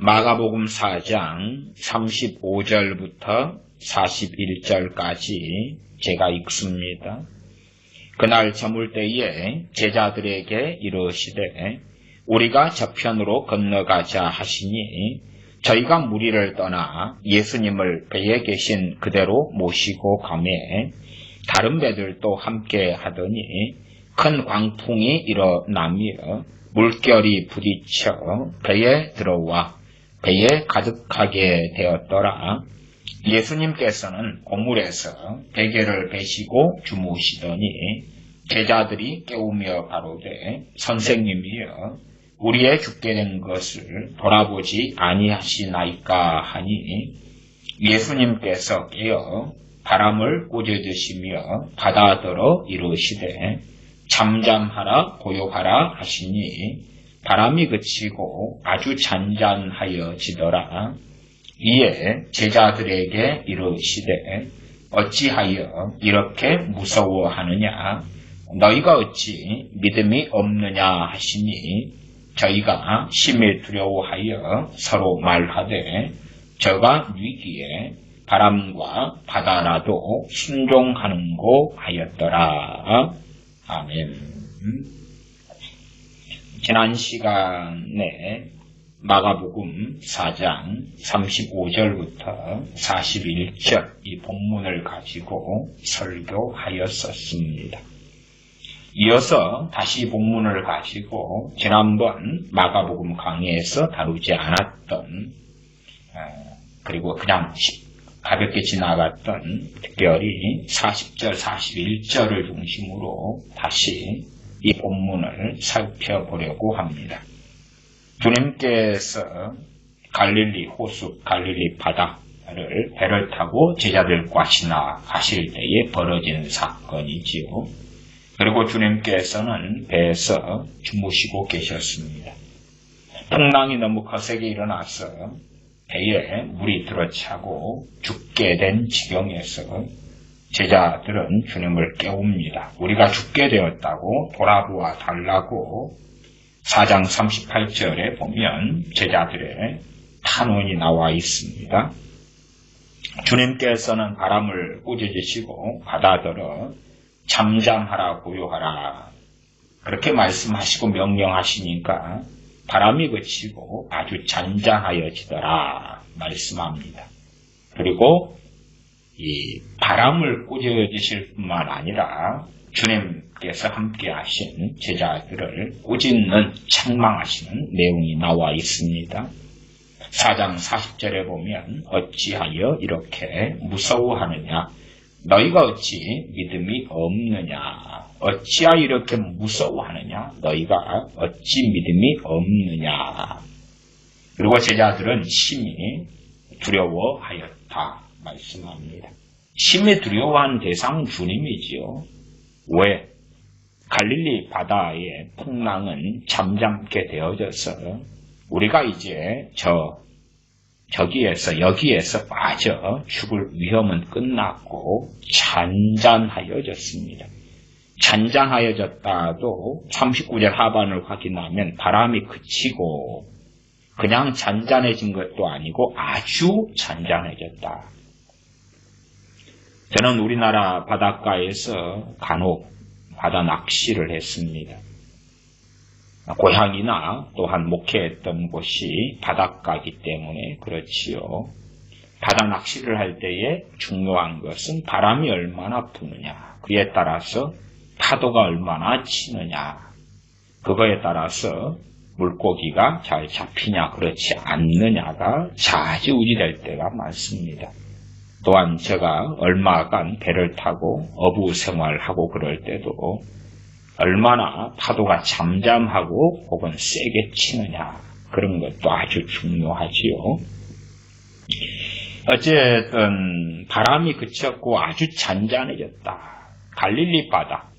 마가복음 4장 35절부터 41절까지 제가 읽습니다. 그날 저물 때에 제자들에게 이르시되 우리가 저편으로 건너가자 하시니 저희가 무리를 떠나 예수님을 배에 계신 그대로 모시고 가매 다른 배들도 함께 하더니 큰 광풍이 일어나며 물결이 부딪혀 배에 들어와 배에 가득하게 되었더라. 예수님께서는 고물에서 베개를 베시고 주무시더니 제자들이 깨우며 가로되 선생님이여 우리의 죽게 된 것을 돌아보지 아니하시나이까 하니 예수님께서 깨어 바람을 꾸짖으시며 바다더러 이르시되 잠잠하라 고요하라 하시니 바람이 그치고 아주 잔잔하여지더라. 이에 제자들에게 이르시되 어찌하여 이렇게 무서워하느냐 너희가 어찌 믿음이 없느냐 하시니 저희가 심히 두려워하여 서로 말하되 저가 위기에 바람과 바다라도 순종하는고 하였더라. 아멘. 지난 시간에 마가복음 4장 35절부터 41절 이 본문을 가지고 설교하였었습니다. 이어서 다시 본문을 가지고 지난번 마가복음 강의에서 다루지 않았던 그리고 그냥 가볍게 지나갔던 특별히 40절, 41절을 중심으로 다시 이 본문을 살펴보려고 합니다. 주님께서 갈릴리 호수, 갈릴리 바다를 배를 타고 제자들과 지나가실 때에 벌어진 사건이지요. 그리고 주님께서는 배에서 주무시고 계셨습니다. 풍랑이 너무 거세게 일어나서 배에 물이 들어차고 죽게 된 지경에서 제자들은 주님을 깨웁니다. 우리가 죽게 되었다고 돌아보아 달라고 4장 38절에 보면 제자들의 탄원이 나와 있습니다. 주님께서는 바람을 꾸짖으시고 바다더러 잠잠하라 고요하라 그렇게 말씀하시고 명령하시니까 바람이 그치고 아주 잔잔하여지더라 말씀합니다. 그리고 이 바람을 꾸짖으실 뿐만 아니라 주님께서 함께 하신 제자들을 꾸짖는 책망하시는 내용이 나와 있습니다. 4장 40절에 보면 어찌하여 이렇게 무서워하느냐 너희가 어찌 믿음이 없느냐 어찌하여 이렇게 무서워하느냐 너희가 어찌 믿음이 없느냐 그리고 제자들은 심히 두려워하였다 말씀합니다. 심히 두려워한 대상은 주님이지요. 왜? 갈릴리 바다의 풍랑은 잠잠게 되어져서 우리가 이제 여기에서 빠져 죽을 위험은 끝났고 잔잔하여졌습니다. 잔잔하여졌다도 39절 하반을 확인하면 바람이 그치고 그냥 잔잔해진 것도 아니고 아주 잔잔해졌다. 저는 우리나라 바닷가에서 간혹 바다 낚시를 했습니다. 고향이나 또한 목회했던 곳이 바닷가이기 때문에 그렇지요. 바다 낚시를 할 때에 중요한 것은 바람이 얼마나 부느냐, 그에 따라서 파도가 얼마나 치느냐, 그거에 따라서 물고기가 잘 잡히냐 그렇지 않느냐가 좌지우지될 때가 많습니다. 또한 제가 얼마간 배를 타고 어부 생활하고 그럴 때도 얼마나 파도가 잠잠하고 혹은 세게 치느냐 그런 것도 아주 중요하지요. 어쨌든 바람이 그쳤고 아주 잔잔해졌다. 갈릴리 바다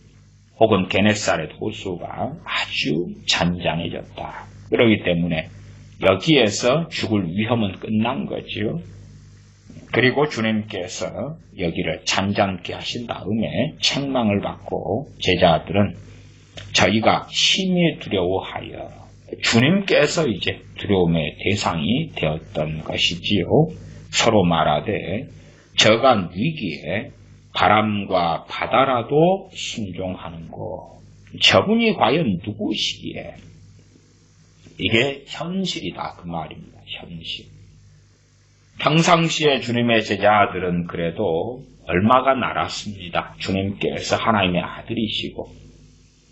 혹은 게네사렛 호수가 아주 잔잔해졌다. 그렇기 때문에 여기에서 죽을 위험은 끝난 거지요. 그리고 주님께서 여기를 잔잔케 하신 다음에 책망을 받고 제자들은 저희가 심히 두려워하여 주님께서 이제 두려움의 대상이 되었던 것이지요. 서로 말하되 저간 위기에 바람과 바다라도 순종하는고 저분이 과연 누구시기에 이게 현실이다 그 말입니다. 현실. 평상시에 주님의 제자들은 그래도 얼마간 알았습니다. 주님께서 하나님의 아들이시고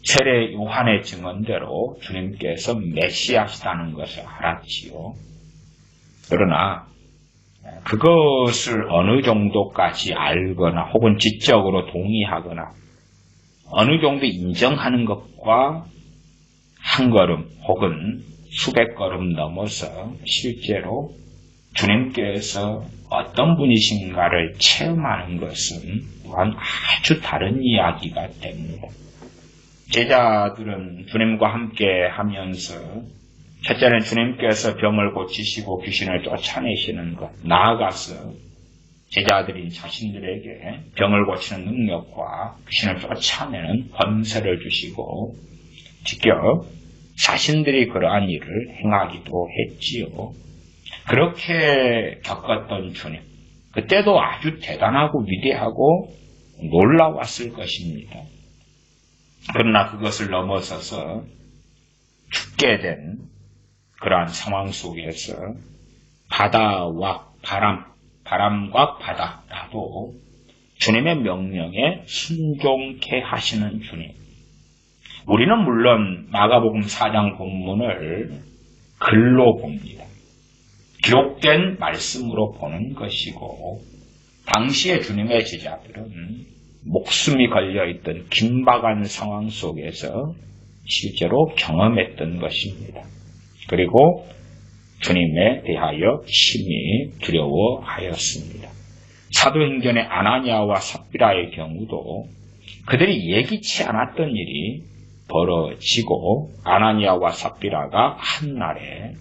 세례 요한의 증언대로 주님께서 메시아시다는 것을 알았지요. 그러나 그것을 어느 정도까지 알거나 혹은 지적으로 동의하거나 어느 정도 인정하는 것과 한 걸음 혹은 수백 걸음 넘어서 실제로 주님께서 어떤 분이신가를 체험하는 것은 또한 아주 다른 이야기가 됩니다. 제자들은 주님과 함께 하면서 첫째는 주님께서 병을 고치시고 귀신을 쫓아내시는 것, 나아가서 제자들인 자신들에게 병을 고치는 능력과 귀신을 쫓아내는 권세를 주시고 직접 자신들이 그러한 일을 행하기도 했지요. 그렇게 겪었던 주님, 그때도 아주 대단하고 위대하고 놀라웠을 것입니다. 그러나 그것을 넘어서서 죽게 된 그러한 상황 속에서 바다와 바람과 바다라도 주님의 명령에 순종케 하시는 주님. 우리는 물론 마가복음 4장 본문을 글로 봅니다. 기록된 말씀으로 보는 것이고 당시의 주님의 제자들은 목숨이 걸려있던 긴박한 상황 속에서 실제로 경험했던 것입니다. 그리고 주님에 대하여 심히 두려워하였습니다. 사도행전의 아나니아와 삽비라의 경우도 그들이 예기치 않았던 일이 벌어지고 아나니아와 삽비라가 한날에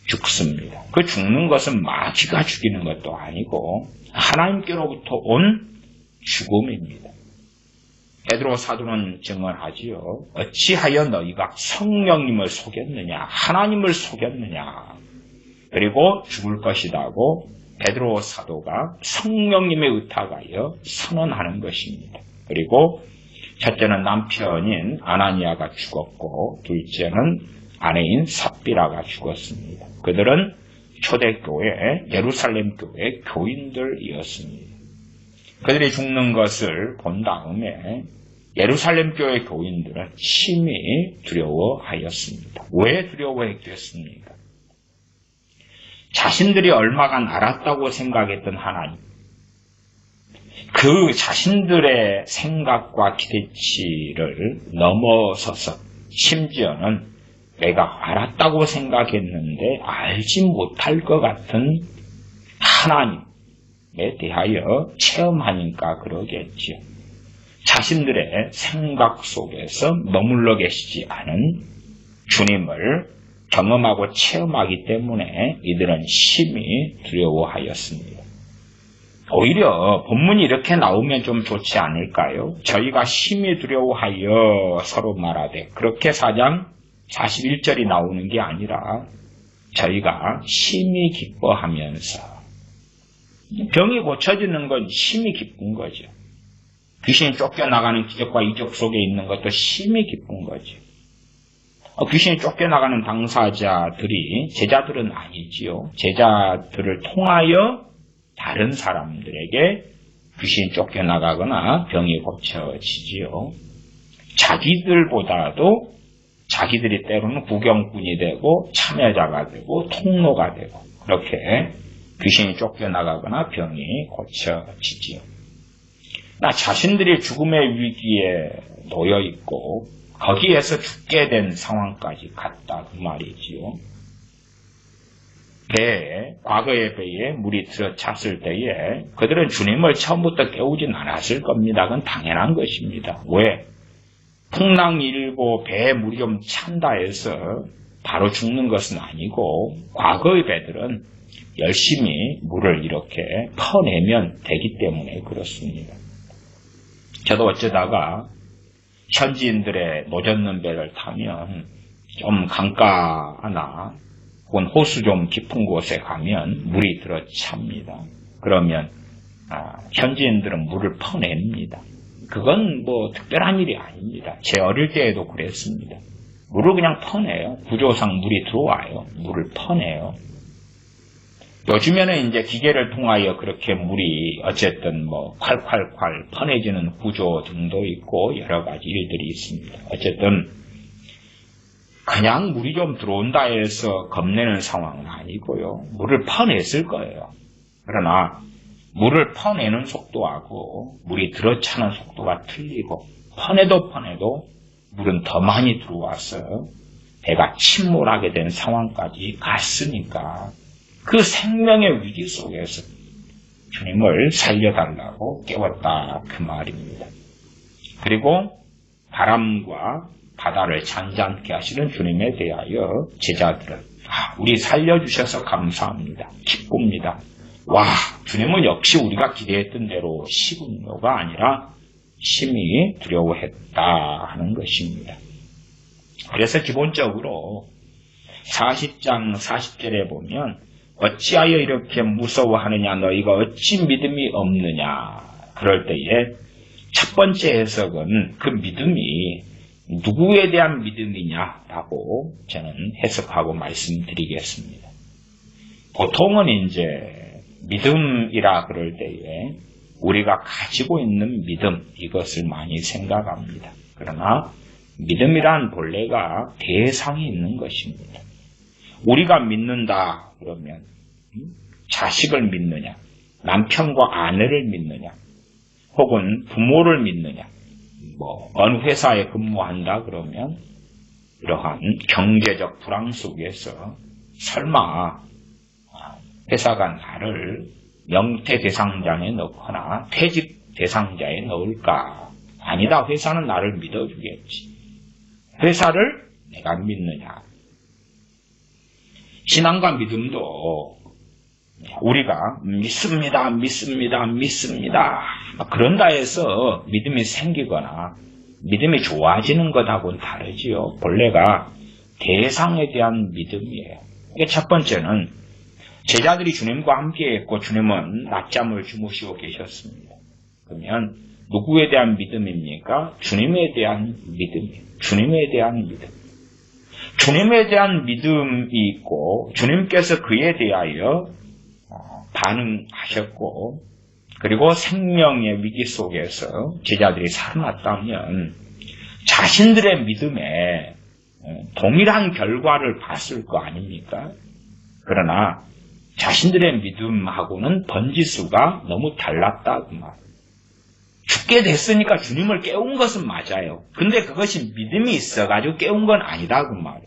죽습니다. 그 죽는 것은 마귀가 죽이는 것도 아니고 하나님께로부터 온 죽음입니다. 베드로 사도는 증언하지요. 어찌하여 너희가 성령님을 속였느냐, 하나님을 속였느냐, 그리고 죽을 것이라고 베드로 사도가 성령님의 의탁하여 선언하는 것입니다. 그리고 첫째는 남편인 아나니아가 죽었고 둘째는 아내인 삽비라가 죽었습니다. 그들은 초대교회, 예루살렘 교회 교인들이었습니다. 그들이 죽는 것을 본 다음에 예루살렘 교회 교인들은 심히 두려워하였습니다. 왜 두려워했겠습니까? 자신들이 얼마간 알았다고 생각했던 하나님, 그 자신들의 생각과 기대치를 넘어서서 심지어는 내가 알았다고 생각했는데 알지 못할 것 같은 하나님에 대하여 체험하니까 그러겠지요. 자신들의 생각 속에서 머물러 계시지 않은 주님을 경험하고 체험하기 때문에 이들은 심히 두려워하였습니다. 오히려 본문이 이렇게 나오면 좀 좋지 않을까요? 저희가 심히 두려워하여 서로 말하되, 그렇게 4장 41절이 나오는 게 아니라 저희가 심히 기뻐하면서, 병이 고쳐지는 건 심히 기쁜 거죠. 귀신이 쫓겨나가는 기적과 이적 속에 있는 것도 심히 기쁜 거죠. 귀신이 쫓겨나가는 당사자들이 제자들은 아니지요. 제자들을 통하여 다른 사람들에게 귀신이 쫓겨나가거나 병이 고쳐지지요. 자기들보다도 자기들이 때로는 구경꾼이 되고 참여자가 되고 통로가 되고 그렇게 귀신이 쫓겨나가거나 병이 고쳐지지요. 나 자신들이 죽음의 위기에 놓여 있고 거기에서 죽게 된 상황까지 갔다 그 말이지요. 과거의 배에 물이 들어찼을 때에 그들은 주님을 처음부터 깨우진 않았을 겁니다. 그건 당연한 것입니다. 왜? 풍랑 일고 배에 물이 좀 찬다 해서 바로 죽는 것은 아니고 과거의 배들은 열심히 물을 이렇게 퍼내면 되기 때문에 그렇습니다. 저도 어쩌다가 현지인들의 노젓는 배를 타면 좀 강가나 혹은 호수 좀 깊은 곳에 가면 물이 들어찹니다. 그러면 현지인들은 물을 퍼냅니다. 그건 뭐 특별한 일이 아닙니다. 제 어릴 때에도 그랬습니다. 물을 그냥 퍼내요. 구조상 물이 들어와요. 물을 퍼내요. 요즘에는 이제 기계를 통하여 그렇게 물이 어쨌든 뭐 콸콸콸 퍼내지는 구조 등도 있고 여러 가지 일들이 있습니다. 어쨌든 그냥 물이 좀 들어온다 해서 겁내는 상황은 아니고요. 물을 퍼냈을 거예요. 그러나 물을 퍼내는 속도하고 물이 들어차는 속도가 틀리고 퍼내도 물은 더 많이 들어와서 배가 침몰하게 된 상황까지 갔으니까 그 생명의 위기 속에서 주님을 살려달라고 깨웠다 그 말입니다. 그리고 바람과 바다를 잔잔케 하시는 주님에 대하여 제자들은 우리 살려주셔서 감사합니다. 기쁩니다. 와, 주님은 역시 우리가 기대했던 대로 시군요가 아니라 심히 두려워했다 하는 것입니다. 그래서 기본적으로 40장 40절에 보면 어찌하여 이렇게 무서워하느냐 너희가 어찌 믿음이 없느냐. 그럴 때에 첫 번째 해석은 그 믿음이 누구에 대한 믿음이냐라고 저는 해석하고 말씀드리겠습니다. 보통은 이제 믿음이라 그럴 때에 우리가 가지고 있는 믿음 이것을 많이 생각합니다. 그러나 믿음이란 본래가 대상이 있는 것입니다. 우리가 믿는다 그러면 자식을 믿느냐, 남편과 아내를 믿느냐, 혹은 부모를 믿느냐, 어느 회사에 근무한다 그러면 이러한 경제적 불황 속에서 설마 회사가 나를 명퇴 대상자에 넣거나 퇴직 대상자에 넣을까? 아니다. 회사는 나를 믿어주겠지. 회사를 내가 믿느냐. 신앙과 믿음도 우리가 믿습니다. 그런다 해서 믿음이 생기거나 믿음이 좋아지는 것하고는 다르지요. 본래가 대상에 대한 믿음이에요. 이게 첫 번째는 제자들이 주님과 함께했고 주님은 낮잠을 주무시고 계셨습니다. 그러면 누구에 대한 믿음입니까? 주님에 대한 믿음이에요. 주님에 대한 믿음. 주님에 대한 믿음이 있고 주님께서 그에 대하여 반응하셨고 그리고 생명의 위기 속에서 제자들이 살아났다면 자신들의 믿음에 동일한 결과를 봤을 거 아닙니까? 그러나 자신들의 믿음하고는 번지수가 너무 달랐다 그 말. 죽게 됐으니까 주님을 깨운 것은 맞아요. 근데 그것이 믿음이 있어가지고 깨운 건 아니다 그 말.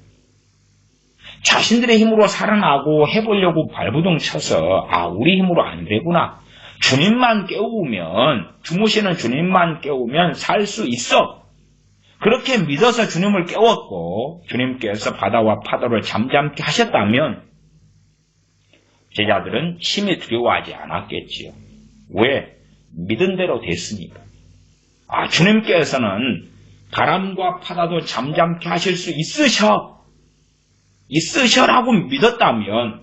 자신들의 힘으로 살아나고 해보려고 발부둥 쳐서 우리 힘으로 안 되구나. 주님만 깨우면 주무시는 주님만 깨우면 살 수 있어. 그렇게 믿어서 주님을 깨웠고 주님께서 바다와 파도를 잠잠케 하셨다면 제자들은 심히 두려워하지 않았겠지요. 왜? 믿은 대로 됐으니까. 주님께서는 바람과 파도도 잠잠케 하실 수 있으셔라고 믿었다면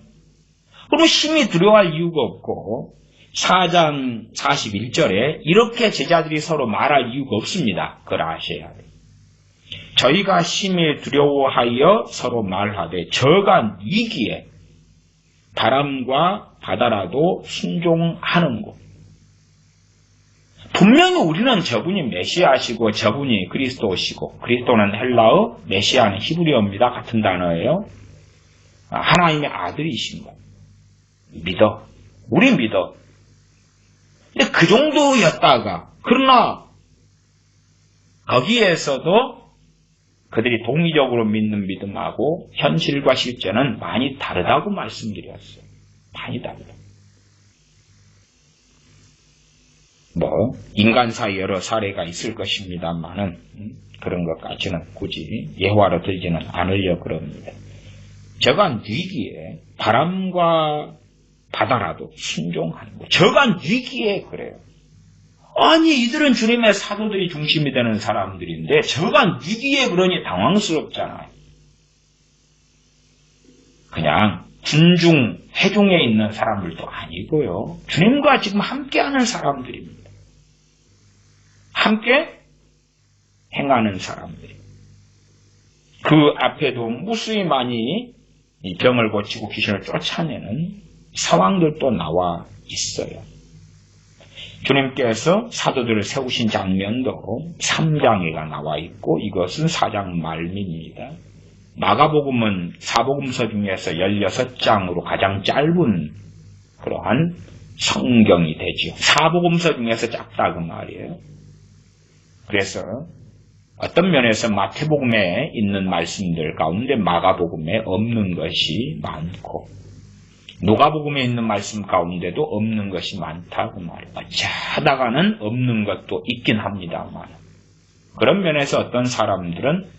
그럼 심히 두려워할 이유가 없고 4장 41절에 이렇게 제자들이 서로 말할 이유가 없습니다. 그걸 아셔야 돼요. 저희가 심히 두려워하여 서로 말하되 저가 위기에 바람과 바다라도 순종하는고. 분명히 우리는 저분이 메시아시고 저분이 그리스도시고 그리스도는 헬라어, 메시아는 히브리어입니다. 같은 단어예요. 하나님의 아들이신 것. 믿어. 우리 믿어. 근데 그 정도였다가 그러나 거기에서도 그들이 동의적으로 믿는 믿음하고 현실과 실제는 많이 다르다고 말씀드렸어요. 많이 다르다. 인간사에 여러 사례가 있을 것입니다만은 그런 것까지는 굳이 예화로 들지는 않으려고 그럽니다. 저간 위기에 바람과 바다라도 순종하는 거. 저간 위기에 그래요. 아니 이들은 주님의 사도들이 중심이 되는 사람들인데 저간 위기에 그러니 당황스럽잖아요. 그냥 군중, 회중에 있는 사람들도 아니고요. 주님과 지금 함께하는 사람들입니다. 함께 행하는 사람들. 그 앞에도 무수히 많이 병을 고치고 귀신을 쫓아내는 상황들도 나와 있어요. 주님께서 사도들을 세우신 장면도 3장에가 나와 있고 이것은 4장 말미입니다. 마가복음은 사복음서 중에서 16장으로 가장 짧은 그러한 성경이 되죠. 사복음서 중에서 짧다 그 말이에요. 그래서 어떤 면에서 마태복음에 있는 말씀들 가운데 마가복음에 없는 것이 많고 누가복음에 있는 말씀 가운데도 없는 것이 많다고 말이에요. 어쩌다가는 없는 것도 있긴 합니다만 그런 면에서 어떤 사람들은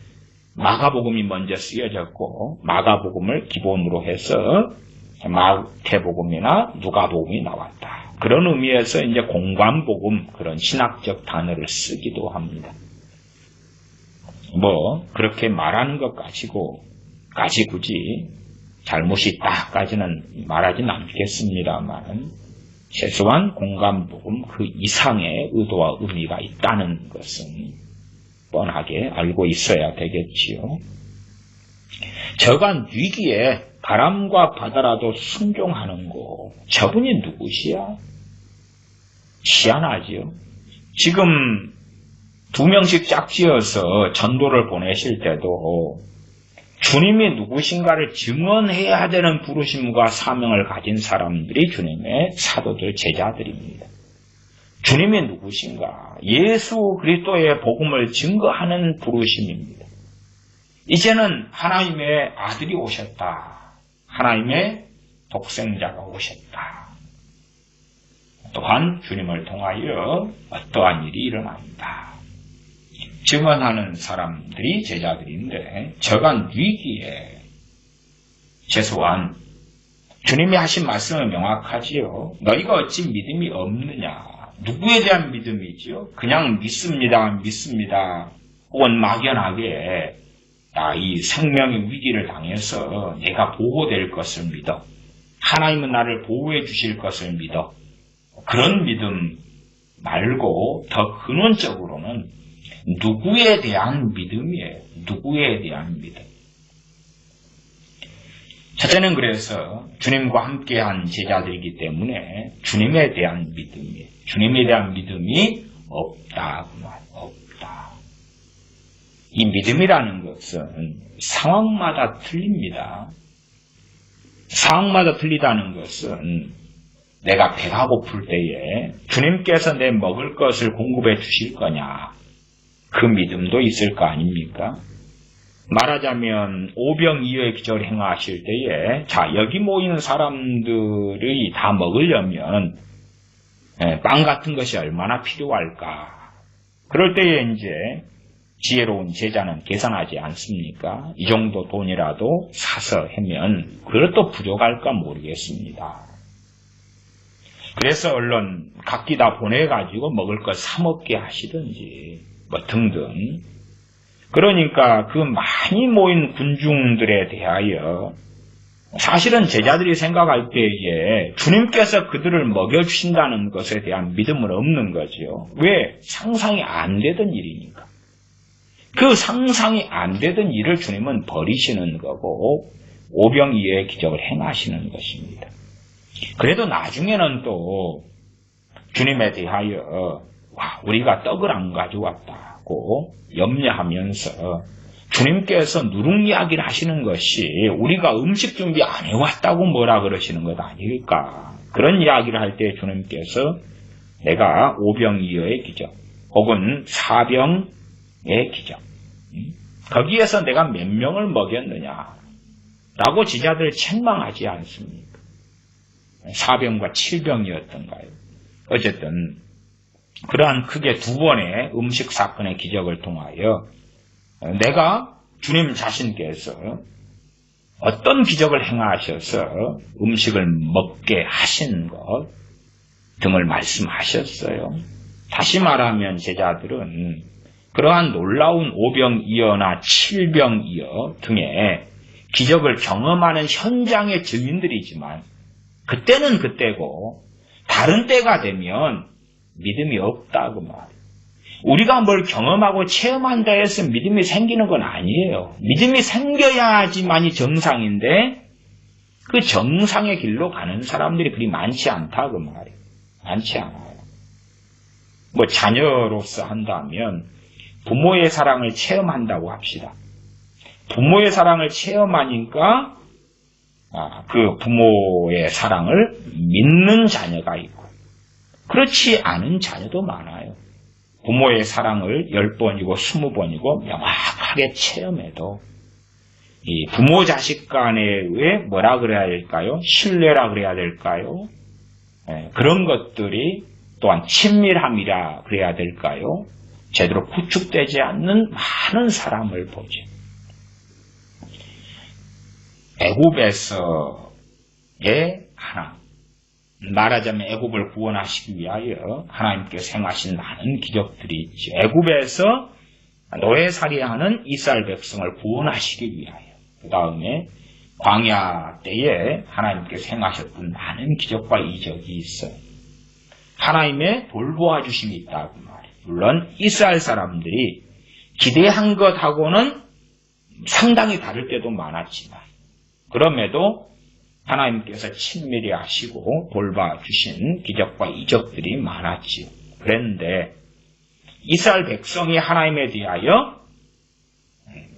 마가복음이 먼저 쓰여졌고 마가복음을 기본으로 해서 마태복음이나 누가복음이 나왔다. 그런 의미에서 이제 공관복음 그런 신학적 단어를 쓰기도 합니다. 그렇게 말하는 것 가지고까지 굳이 잘못이 있다까지는 말하진 않겠습니다만 최소한 공관복음 그 이상의 의도와 의미가 있다는 것은 뻔하게 알고 있어야 되겠지요. 저간 위기에 바람과 바다라도 순종하는 거 저분이 누구시야? 희한하지요. 지금 2명씩 짝지어서 전도를 보내실 때도 주님이 누구신가를 증언해야 되는 부르심과 사명을 가진 사람들이 주님의 사도들 제자들입니다. 주님이 누구신가? 예수 그리스도의 복음을 증거하는 부르심입니다. 이제는 하나님의 아들이 오셨다. 하나님의 독생자가 오셨다. 또한 주님을 통하여 어떠한 일이 일어난다. 증언하는 사람들이 제자들인데 저간 위기에 최소한 주님이 하신 말씀은 명확하지요. 너희가 어찌 믿음이 없느냐. 누구에 대한 믿음이지요? 그냥 믿습니다. 혹은 막연하게 이 생명의 위기를 당해서 내가 보호될 것을 믿어. 하나님은 나를 보호해 주실 것을 믿어. 그런 믿음 말고 더 근원적으로는 누구에 대한 믿음이에요. 누구에 대한 믿음. 첫째는 그래서 주님과 함께한 제자들이기 때문에 주님에 대한 믿음이에요. 주님에 대한 믿음이 없다. 없다. 이 믿음이라는 것은 상황마다 틀립니다. 상황마다 틀리다는 것은 내가 배가 고플 때에 주님께서 내 먹을 것을 공급해 주실 거냐. 그 믿음도 있을 거 아닙니까? 말하자면 오병이어의 기적을 행하실 때에 여기 모이는 사람들이 다 먹으려면 빵 같은 것이 얼마나 필요할까? 그럴 때에 이제 지혜로운 제자는 계산하지 않습니까? 이 정도 돈이라도 사서 하면 그것도 부족할까 모르겠습니다. 그래서 얼른 각기 다 보내가지고 먹을 것 사 먹게 하시든지 등등. 그러니까 그 많이 모인 군중들에 대하여 사실은 제자들이 생각할 때에 주님께서 그들을 먹여주신다는 것에 대한 믿음은 없는 거죠. 왜? 상상이 안 되던 일이니까. 그 상상이 안 되던 일을 주님은 버리시는 거고 오병이어의 기적을 행하시는 것입니다. 그래도 나중에는 또 주님에 대하여 우리가 떡을 안 가져왔다고 염려하면서 주님께서 누룽 이야기를 하시는 것이 우리가 음식 준비 안 해왔다고 뭐라 그러시는 것 아닐까. 그런 이야기를 할 때 주님께서 내가 오병이어의 기적 혹은 사병의 기적 거기에서 내가 몇 명을 먹였느냐라고 제자들을 책망하지 않습니까? 4병과 7병이었던가요? 어쨌든 그러한 크게 2번의 음식 사건의 기적을 통하여 내가 주님 자신께서 어떤 기적을 행하셔서 음식을 먹게 하신 것 등을 말씀하셨어요. 다시 말하면 제자들은 그러한 놀라운 오병이어나 7병이어 등의 기적을 경험하는 현장의 증인들이지만 그때는 그때고 다른 때가 되면 믿음이 없다 그 말이에요. 우리가 뭘 경험하고 체험한다 해서 믿음이 생기는 건 아니에요. 믿음이 생겨야지만이 정상인데 그 정상의 길로 가는 사람들이 그리 많지 않다 그 말이에요. 많지 않아요. 뭐 자녀로서 한다면 부모의 사랑을 체험한다고 합시다. 부모의 사랑을 체험하니까 그 부모의 사랑을 믿는 자녀가 있고 그렇지 않은 자녀도 많아요. 부모의 사랑을 10번이고 20번이고 명확하게 체험해도 이 부모 자식 간에 뭐라 그래야 될까요? 신뢰라 그래야 될까요? 그런 것들이 또한 친밀함이라 그래야 될까요? 제대로 구축되지 않는 많은 사람을 보죠. 애굽에서의 하나님, 말하자면 애굽을 구원하시기 위하여 하나님께서 행하신 많은 기적들이 있죠. 애굽에서 노예살이하는 이스라엘 백성을 구원하시기 위하여 그 다음에 광야 때에 하나님께서 행하셨던 많은 기적과 이적이 있어요. 하나님의 돌보아주심이 있다고 말이에요. 물론 이스라엘 사람들이 기대한 것하고는 상당히 다를 때도 많았지만 그럼에도 하나님께서 친밀히 하시고 돌봐주신 기적과 이적들이 많았지요. 그런데 이스라엘 백성이 하나님에 대하여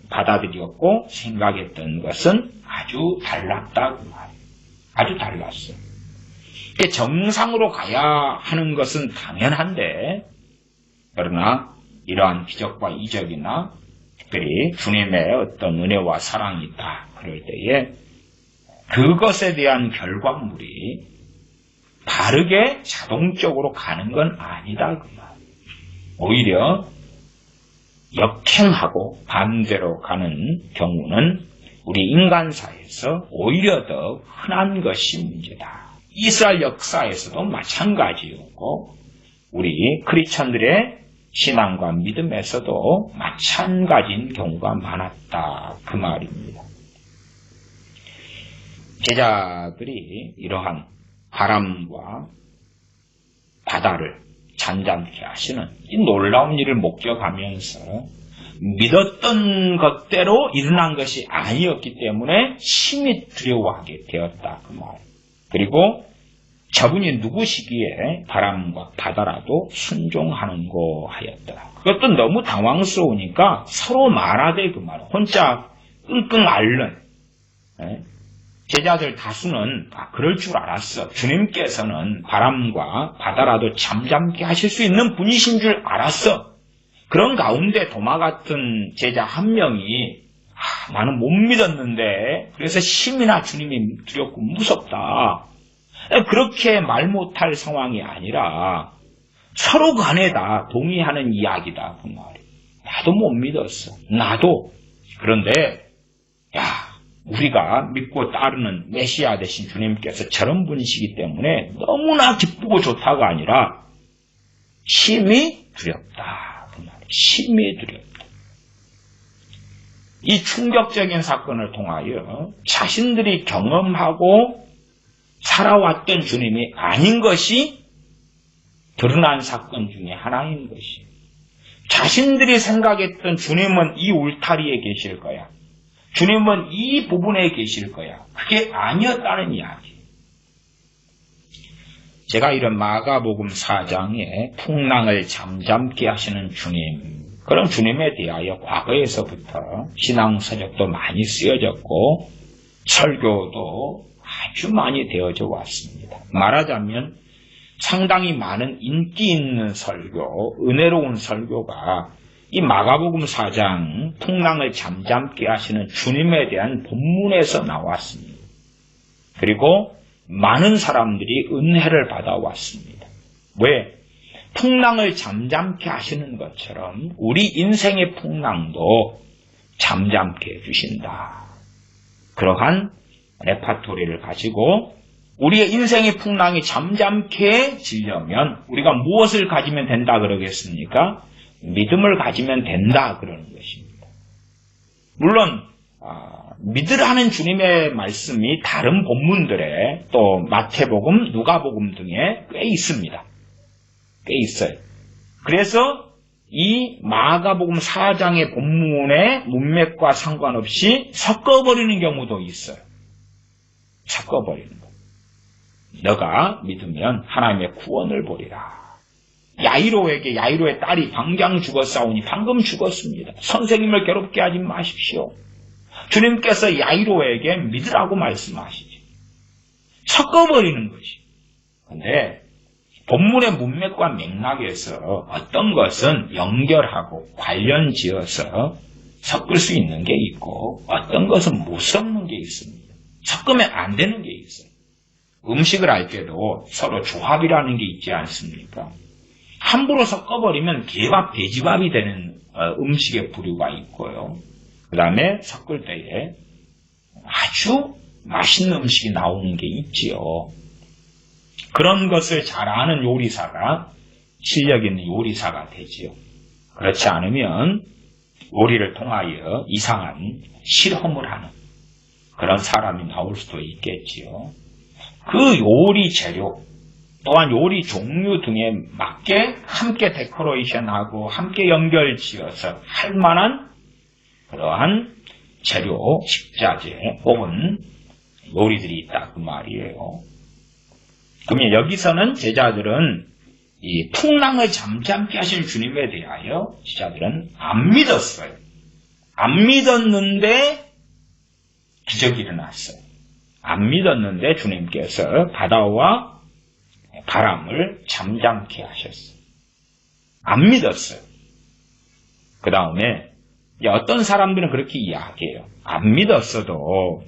받아들였고 생각했던 것은 아주 달랐다고 말이에요. 아주 달랐어요. 정상으로 가야 하는 것은 당연한데 그러나 이러한 기적과 이적이나 특별히 주님의 어떤 은혜와 사랑이 있다 그럴 때에 그것에 대한 결과물이 바르게 자동적으로 가는 건 아니다 그 말. 오히려 역행하고 반대로 가는 경우는 우리 인간사에서 오히려 더 흔한 것이 문제다. 이스라엘 역사에서도 마찬가지였고 우리 크리스천들의 신앙과 믿음에서도 마찬가지인 경우가 많았다 그 말입니다. 제자들이 이러한 바람과 바다를 잔잔케 하시는 이 놀라운 일을 목격하면서 믿었던 것대로 일어난 것이 아니었기 때문에 심히 두려워하게 되었다 그 말. 그리고 저분이 누구시기에 바람과 바다라도 순종하는고 하였더라. 그것도 너무 당황스러우니까 서로 말하되 그 말. 혼자 끙끙 앓는 제자들 다수는 그럴 줄 알았어. 주님께서는 바람과 바다라도 잠잠케 하실 수 있는 분이신 줄 알았어. 그런 가운데 도마 같은 제자 한 명이 나는 못 믿었는데 그래서 심히나 주님이 두렵고 무섭다. 그렇게 말 못할 상황이 아니라 서로 간에 다 동의하는 이야기다 그 말이에요. 나도 못 믿었어. 나도. 그런데 우리가 믿고 따르는 메시아 되신 주님께서 저런 분이시기 때문에 너무나 기쁘고 좋다가 아니라 심히 두렵다 그 말이에요. 심히 두렵다. 이 충격적인 사건을 통하여 자신들이 경험하고 살아왔던 주님이 아닌 것이 드러난 사건 중에 하나인 것이 자신들이 생각했던 주님은 이 울타리에 계실 거야. 주님은 이 부분에 계실 거야. 그게 아니었다는 이야기. 제가 이런 마가복음 4장에 풍랑을 잠잠케 하시는 주님, 그런 주님에 대하여 과거에서부터 신앙서적도 많이 쓰여졌고 설교도 아주 많이 되어져 왔습니다. 말하자면 상당히 많은 인기 있는 설교, 은혜로운 설교가 이 마가복음 4장 풍랑을 잠잠케 하시는 주님에 대한 본문에서 나왔습니다. 그리고 많은 사람들이 은혜를 받아왔습니다. 왜? 풍랑을 잠잠케 하시는 것처럼 우리 인생의 풍랑도 잠잠케 해주신다. 그러한 레파토리를 가지고 우리의 인생의 풍랑이 잠잠케 지려면 우리가 무엇을 가지면 된다 그러겠습니까? 믿음을 가지면 된다 그러는 것입니다. 물론 믿으라는 주님의 말씀이 다른 본문들에 또 마태복음, 누가복음 등에 꽤 있습니다. 꽤 있어요. 그래서 이 마가복음 4장의 본문의 문맥과 상관없이 섞어버리는 경우도 있어요. 섞어버리는 거. 너가 믿으면 하나님의 구원을 보리라. 야이로의 딸이 방장 죽었사오니 방금 죽었습니다. 선생님을 괴롭게 하지 마십시오. 주님께서 야이로에게 믿으라고 말씀하시죠. 섞어버리는 것이. 그런데 본문의 문맥과 맥락에서 어떤 것은 연결하고 관련지어서 섞을 수 있는 게 있고 어떤 것은 못 섞는 게 있습니다. 섞으면 안 되는 게 있어요. 음식을 할 때도 서로 조합이라는 게 있지 않습니까? 함부로 섞어버리면 개밥, 돼지밥이 되는 음식의 부류가 있고요. 그 다음에 섞을 때에 아주 맛있는 음식이 나오는 게 있지요. 그런 것을 잘 아는 요리사가 실력 있는 요리사가 되지요. 그렇지 않으면 요리를 통하여 이상한 실험을 하는 그런 사람이 나올 수도 있겠지요. 그 요리 재료 또한 요리 종류 등에 맞게 함께 데코레이션하고 함께 연결 지어서 할 만한 그러한 재료, 식자재 혹은 요리들이 있다 그 말이에요. 그러면 여기서는 제자들은 이 풍랑을 잠잠케 하신 주님에 대하여 제자들은 안 믿었어요. 안 믿었는데 기적이 일어났어요. 안 믿었는데 주님께서 바다와 바람을 잠잠케 하셨어요. 안 믿었어요. 그 다음에 어떤 사람들은 그렇게 이야기해요. 안 믿었어도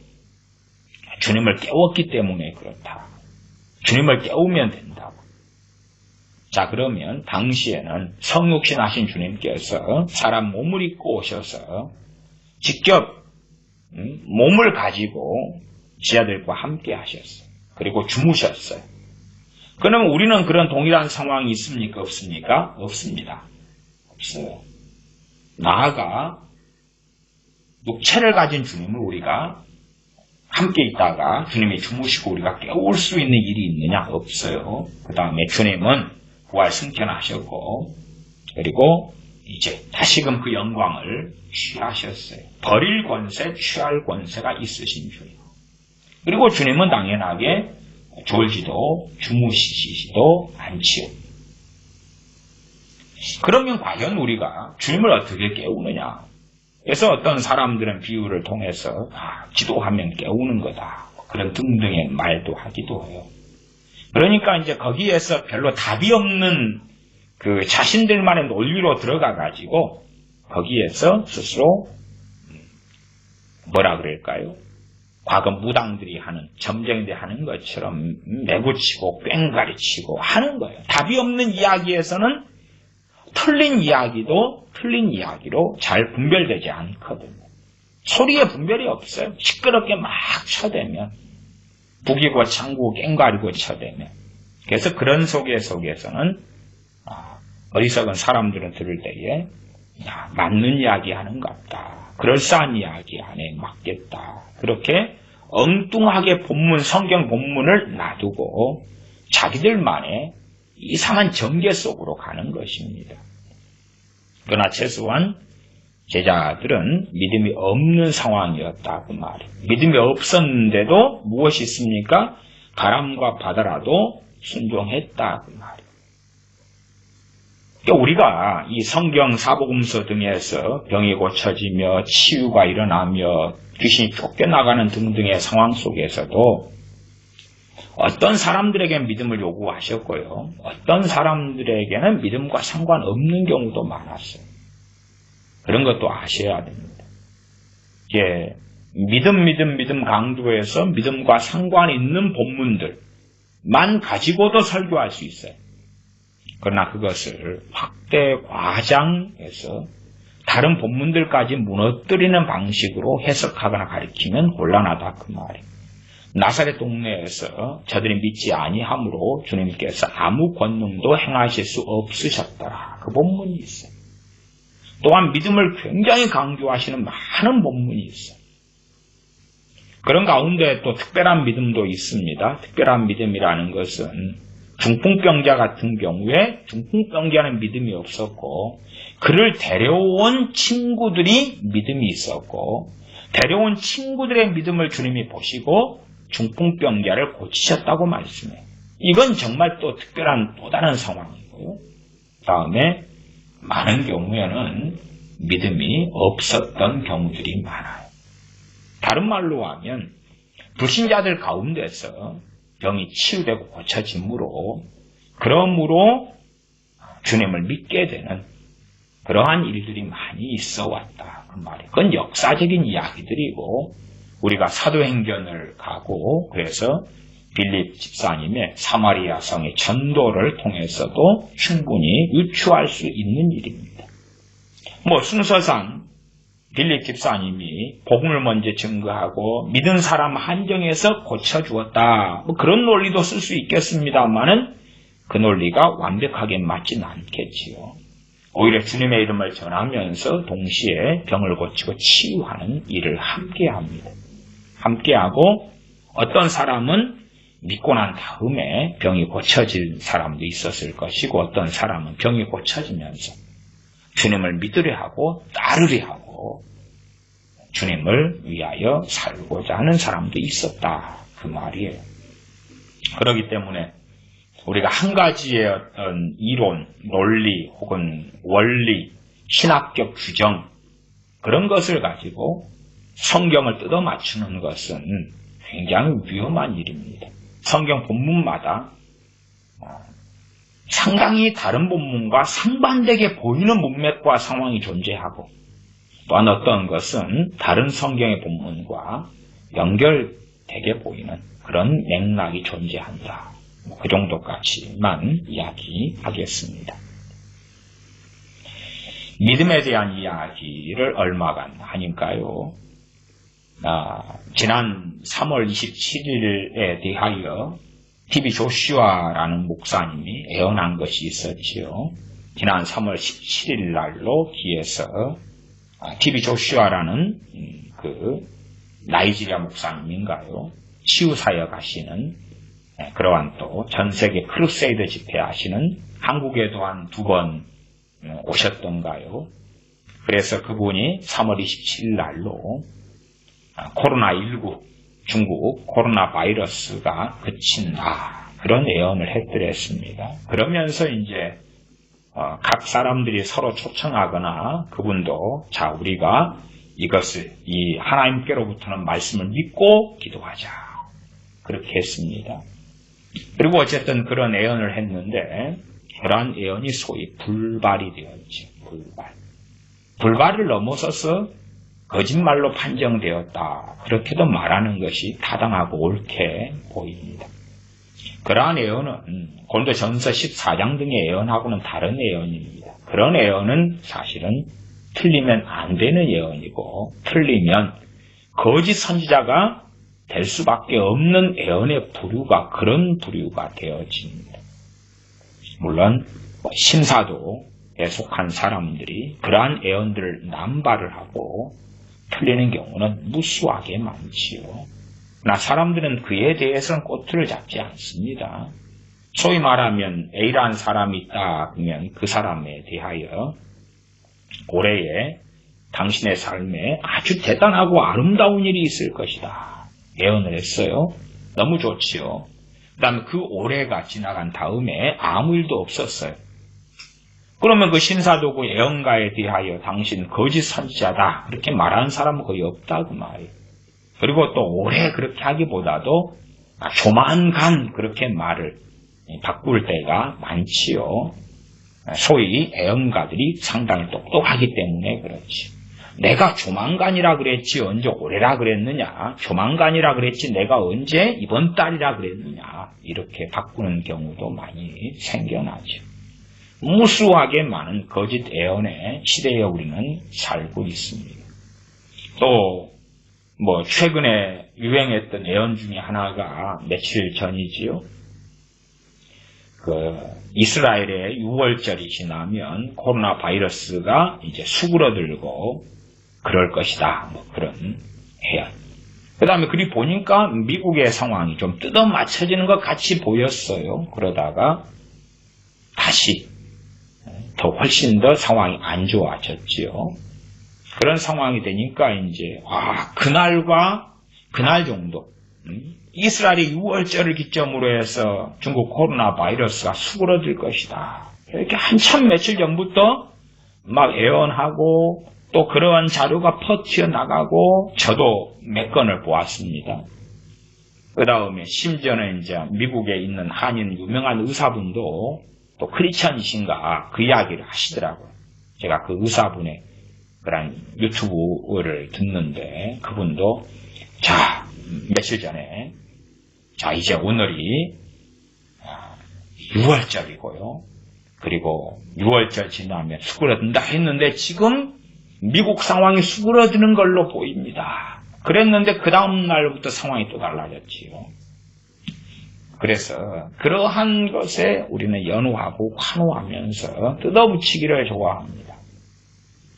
주님을 깨웠기 때문에 그렇다. 주님을 깨우면 된다고. 자, 그러면 당시에는 성육신 하신 주님께서 사람 몸을 입고 오셔서 직접 몸을 가지고 제자들과 함께 하셨어요. 그리고 주무셨어요. 그러면 우리는 그런 동일한 상황이 있습니까? 없습니까? 없습니다. 없어요. 나아가 육체를 가진 주님을 우리가 함께 있다가 주님이 주무시고 우리가 깨울 수 있는 일이 있느냐? 없어요. 그 다음에 주님은 부활 승천하셨고 그리고 이제 다시금 그 영광을 취하셨어요. 버릴 권세, 취할 권세가 있으신 주님. 그리고 주님은 당연하게 졸지도 주무시지도 않지요. 그러면 과연 우리가 주님을 어떻게 깨우느냐? 그래서 어떤 사람들은 비유를 통해서 기도하면 깨우는 거다. 그런 등등의 말도 하기도 해요. 그러니까 이제 거기에서 별로 답이 없는 그 자신들만의 논리로 들어가 가지고 거기에서 스스로 뭐라 그럴까요? 과거 무당들이 하는, 점쟁이들이 하는 것처럼 매구치고 꽹가리치고 하는 거예요. 답이 없는 이야기에서는 틀린 이야기도 틀린 이야기로 잘 분별되지 않거든요. 소리에 분별이 없어요. 시끄럽게 막 쳐대면, 북이고 창고 꽹가리고 쳐대면. 그래서 그런 속에서는 어리석은 사람들은 들을 때에 맞는 이야기 하는 것 같다. 그럴싸한 이야기 안에 맞겠다. 그렇게 엉뚱하게 성경 본문을 놔두고 자기들만의 이상한 전개 속으로 가는 것입니다. 그러나 최소한 제자들은 믿음이 없는 상황이었다 그 말이에요. 믿음이 없었는데도 무엇이 있습니까? 바람과 바다라도 순종했다 그 말이에요. 그러니까 우리가 이 성경 사복음서 등에서 병이 고쳐지며 치유가 일어나며 귀신이 쫓겨나가는 등등의 상황 속에서도 어떤 사람들에게 믿음을 요구하셨고요. 어떤 사람들에게는 믿음과 상관없는 경우도 많았어요. 그런 것도 아셔야 됩니다. 이게 믿음 강조해서 믿음과 상관 있는 본문들만 가지고도 설교할 수 있어요. 그러나 그것을 확대 과장해서 다른 본문들까지 무너뜨리는 방식으로 해석하거나 가르치면 곤란하다 그 말이에요. 나사렛 동네에서 저들이 믿지 아니함으로 주님께서 아무 권능도 행하실 수 없으셨더라. 그 본문이 있어요. 또한 믿음을 굉장히 강조하시는 많은 본문이 있어요. 그런 가운데 또 특별한 믿음도 있습니다. 특별한 믿음이라는 것은 중풍병자 같은 경우에 중풍병자는 믿음이 없었고 그를 데려온 친구들이 믿음이 있었고 데려온 친구들의 믿음을 주님이 보시고 중풍병자를 고치셨다고 말씀해요. 이건 정말 또 특별한 또 다른 상황이고요. 다음에 많은 경우에는 믿음이 없었던 경우들이 많아요. 다른 말로 하면 불신자들 가운데서 병이 치유되고 고쳐짐으로 그러므로 주님을 믿게 되는 그러한 일들이 많이 있어 왔다. 그 말이에요. 그건 역사적인 이야기들이고 우리가 사도행전을 가고 그래서 빌립 집사님의 사마리아 성의 전도를 통해서도 충분히 유추할 수 있는 일입니다. 순서상 빌립 집사님이 복음을 먼저 증거하고 믿은 사람 한정해서 고쳐주었다. 그런 논리도 쓸 수 있겠습니다만은 그 논리가 완벽하게 맞지는 않겠지요. 오히려 주님의 이름을 전하면서 동시에 병을 고치고 치유하는 일을 함께합니다. 함께하고 어떤 사람은 믿고 난 다음에 병이 고쳐질 사람도 있었을 것이고 어떤 사람은 병이 고쳐지면서 주님을 믿으려 하고 따르려 하고 주님을 위하여 살고자 하는 사람도 있었다. 그 말이에요. 그렇기 때문에 우리가 한 가지의 어떤 이론, 논리 혹은 원리, 신학적 규정 그런 것을 가지고 성경을 뜯어 맞추는 것은 굉장히 위험한 일입니다. 성경 본문마다 상당히 다른 본문과 상반되게 보이는 문맥과 상황이 존재하고 또한 어떤 것은 다른 성경의 본문과 연결되게 보이는 그런 맥락이 존재한다. 그 정도까지만 이야기하겠습니다. 믿음에 대한 이야기를 얼마간 하니까요. 지난 3월 27일에 대하여 TV 조슈아라는 목사님이 애언한 것이 있었지요. 지난 3월 17일 날로 기해서 TV 조슈아라는 그 나이지리아 목사님인가요? 치유사역 하시는 그러한 또 전세계 크루세이드 집회 하시는 한국에도 한 2번 오셨던가요? 그래서 그분이 3월 27일 날로 코로나19 중국 코로나 바이러스가 그친다. 그런 예언을 해드렸습니다. 그러면서 이제 각 사람들이 서로 초청하거나 그분도 우리가 이것을 이 하나님께로부터는 말씀을 믿고 기도하자. 그렇게 했습니다. 그리고 어쨌든 그런 예언을 했는데 그러한 예언이 소위 불발이 되었지. 불발을 넘어서서 거짓말로 판정되었다. 그렇게도 말하는 것이 타당하고 옳게 보입니다. 그러한 예언은 고린도전서 14장 등의 예언하고는 다른 예언입니다. 그런 예언은 사실은 틀리면 안 되는 예언이고 틀리면 거짓 선지자가 될 수밖에 없는 예언의 부류가 그런 부류가 되어집니다. 물론 신사도에 속한 사람들이 그러한 예언들을 남발을 하고 틀리는 경우는 무수하게 많지요. 그러나 사람들은 그에 대해서는 꼬투리를 잡지 않습니다. 소위 말하면 A라는 사람이 있다 그러면 그 사람에 대하여 올해에 당신의 삶에 아주 대단하고 아름다운 일이 있을 것이다. 예언을 했어요. 너무 좋지요. 그 다음에 그 올해가 지나간 다음에 아무 일도 없었어요. 그러면 그 신사도구 예언가에 대하여 당신 거짓 선지자다. 그렇게 말하는 사람은 거의 없다 그 말이에요. 그리고 또 올해 그렇게 하기보다도 조만간 그렇게 말을 바꿀 때가 많지요. 소위 예언가들이 상당히 똑똑하기 때문에 그렇지. 내가 조만간이라 그랬지 언제 올해라 그랬느냐. 조만간이라 그랬지 내가 언제 이번 달이라 그랬느냐. 이렇게 바꾸는 경우도 많이 생겨나죠. 무수하게 많은 거짓 예언의 시대에 우리는 살고 있습니다. 또 최근에 유행했던 예언 중에 하나가 며칠 전이지요. 이스라엘의 6월절이 지나면 코로나 바이러스가 이제 수그러들고 그럴 것이다. 그런 예언. 그 다음에 그리 보니까 미국의 상황이 좀 뜯어맞춰지는 것 같이 보였어요. 그러다가 다시 더 훨씬 더 상황이 안 좋아졌지요. 그런 상황이 되니까 이제 그날 정도 이스라엘이 6월절을 기점으로 해서 중국 코로나 바이러스가 수그러들 것이다. 이렇게 한참 며칠 전부터 막 예언하고 또 그러한 자료가 퍼튀어 나가고 저도 몇 건을 보았습니다. 그 다음에 심지어는 이제 미국에 있는 한인 유명한 의사분도 또 크리스천이신가 그 이야기를 하시더라고요. 제가 그 의사분의 그런 유튜브를 듣는데 그분도 자 며칠 전에 자 이제 오늘이 6월절이고요. 그리고 6월절 지나면 수그러든다 했는데 지금 미국 상황이 수그러드는 걸로 보입니다. 그랬는데 그 다음 날부터 상황이 또 달라졌지요. 그래서 그러한 것에 우리는 연호하고 환호하면서 뜯어붙이기를 좋아합니다.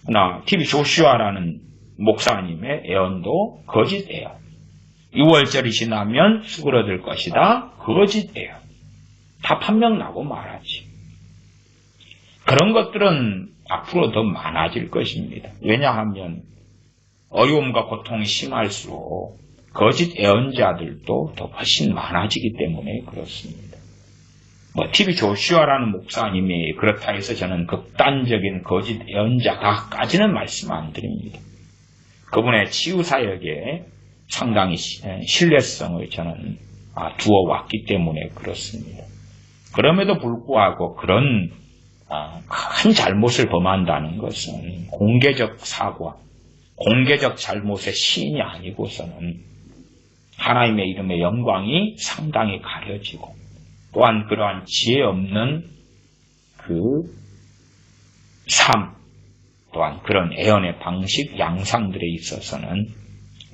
그러나 TV 조슈아라는 목사님의 예언도 거짓 예언. 6월절이 지나면 수그러들 것이다. 거짓 예언. 다 판명나고 말하지. 그런 것들은 앞으로 더 많아질 것입니다. 왜냐하면 어려움과 고통이 심할수록 거짓 예언자들도 더 훨씬 많아지기 때문에 그렇습니다. TV 조슈아라는 목사님이 그렇다 해서 저는 극단적인 거짓 예언자다까지는 말씀 안 드립니다. 그분의 치유사역에 상당히 신뢰성을 저는 두어왔기 때문에 그렇습니다. 그럼에도 불구하고 그런 큰 잘못을 범한다는 것은 공개적 사과, 공개적 잘못의 시인이 아니고서는 하나님의 이름의 영광이 상당히 가려지고 또한 그러한 지혜 없는 그 삶, 또한 그런 애언의 방식, 양상들에 있어서는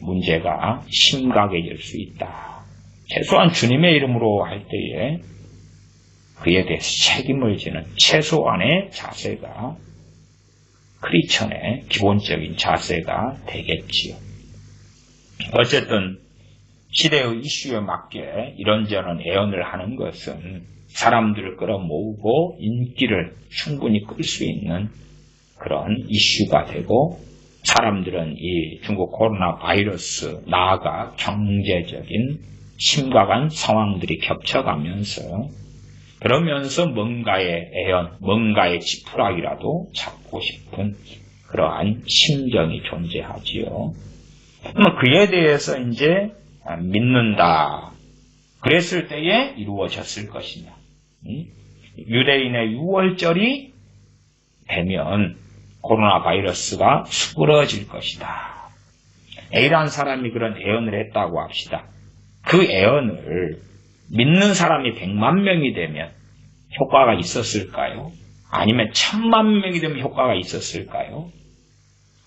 문제가 심각해질 수 있다. 최소한 주님의 이름으로 할 때에 그에 대해서 책임을 지는 최소한의 자세가 크리스천의 기본적인 자세가 되겠지요. 어쨌든 시대의 이슈에 맞게 이런저런 예언을 하는 것은 사람들을 끌어모으고 인기를 충분히 끌 수 있는 그런 이슈가 되고 사람들은 이 중국 코로나 바이러스 나아가 경제적인 심각한 상황들이 겹쳐가면서 그러면서 뭔가의 애연, 뭔가의 지푸라기라도 잡고 싶은 그러한 심정이 존재하지요. 그러면 그에 대해서 이제 믿는다. 그랬을 때에 이루어졌을 것이냐. 유대인의 6월절이 되면 코로나 바이러스가 수그러질 것이다. A라는 사람이 그런 예언을 했다고 합시다. 그 예언을 믿는 사람이 100만 명이 되면 효과가 있었을까요? 아니면 1000만 명이 되면 효과가 있었을까요?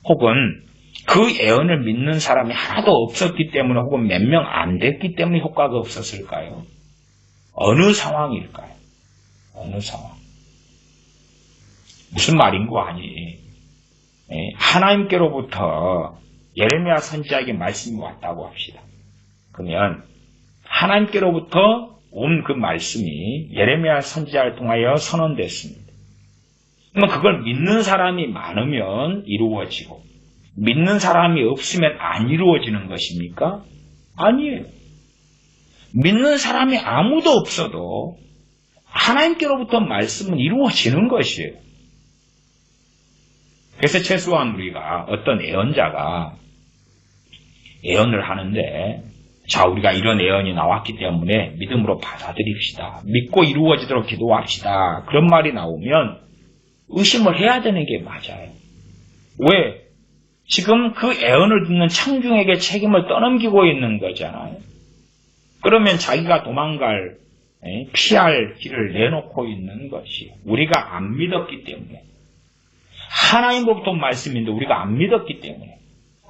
혹은 그 예언을 믿는 사람이 하나도 없었기 때문에 혹은 몇 명 안 됐기 때문에 효과가 없었을까요? 어느 상황일까요? 어느 상황? 무슨 말인고 하니 하나님께로부터 예레미야 선지자에게 말씀이 왔다고 합시다. 그러면 하나님께로부터 온 그 말씀이 예레미야 선지자를 통하여 선언됐습니다. 그러면 그걸 믿는 사람이 많으면 이루어지고 믿는 사람이 없으면 안 이루어지는 것입니까? 아니에요. 믿는 사람이 아무도 없어도 하나님께로부터 말씀은 이루어지는 것이에요. 그래서 최소한 우리가 어떤 예언자가 예언을 하는데 자, 우리가 이런 예언이 나왔기 때문에 믿음으로 받아들입시다. 믿고 이루어지도록 기도합시다. 그런 말이 나오면 의심을 해야 되는 게 맞아요. 왜? 지금 그 예언을 듣는 청중에게 책임을 떠넘기고 있는 거잖아요. 그러면 자기가 도망갈, 피할 길을 내놓고 있는 것이 우리가 안 믿었기 때문에 하나님으로부터 말씀인데 우리가 안 믿었기 때문에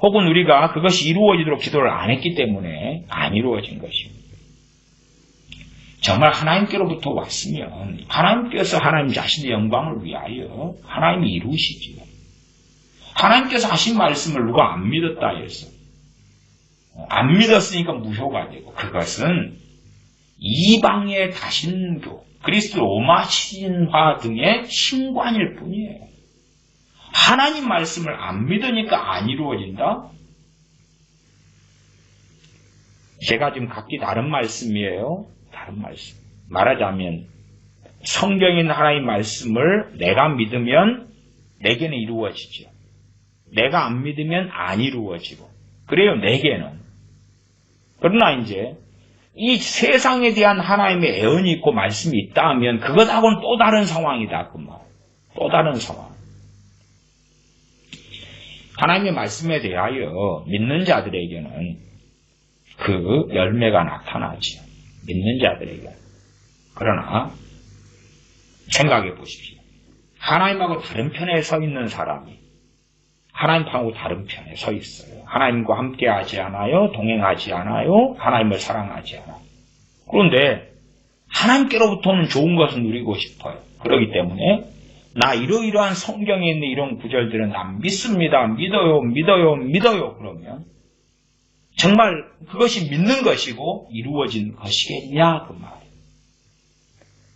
혹은 우리가 그것이 이루어지도록 기도를 안 했기 때문에 안 이루어진 것입니다. 정말 하나님께로부터 왔으면 하나님께서 하나님 자신의 영광을 위하여 하나님이 이루시지요. 하나님께서 하신 말씀을 누가 안 믿었다 해서 안 믿었으니까 무효가 되고, 그것은 이방의 다신교, 그리스도 로마 신화 등의 신관일 뿐이에요. 하나님 말씀을 안 믿으니까 안 이루어진다? 제가 지금 각기 다른 말씀이에요. 다른 말씀. 말하자면 성경에 있는 하나님 말씀을 내가 믿으면 내게는 이루어지죠. 내가 안 믿으면 안 이루어지고. 그래요, 내게는. 그러나 이제 이 세상에 대한 하나님의 애언이 있고 말씀이 있다 하면 그것하고는 또 다른 상황이다. 그 말. 또 다른 상황. 하나님의 말씀에 대하여 믿는 자들에게는 그 열매가 나타나지. 믿는 자들에게. 그러나 생각해 보십시오. 하나님하고 다른 편에 서 있는 사람이 하나님하고 다른 편에 서 있어요. 하나님과 함께 하지 않아요. 동행하지 않아요. 하나님을 사랑하지 않아요. 그런데 하나님께로부터는 좋은 것을 누리고 싶어요. 그렇기 때문에 나 이러이러한 성경에 있는 이런 구절들은 난 믿습니다. 믿어요. 그러면 정말 그것이 믿는 것이고 이루어진 것이겠냐 그 말이에요.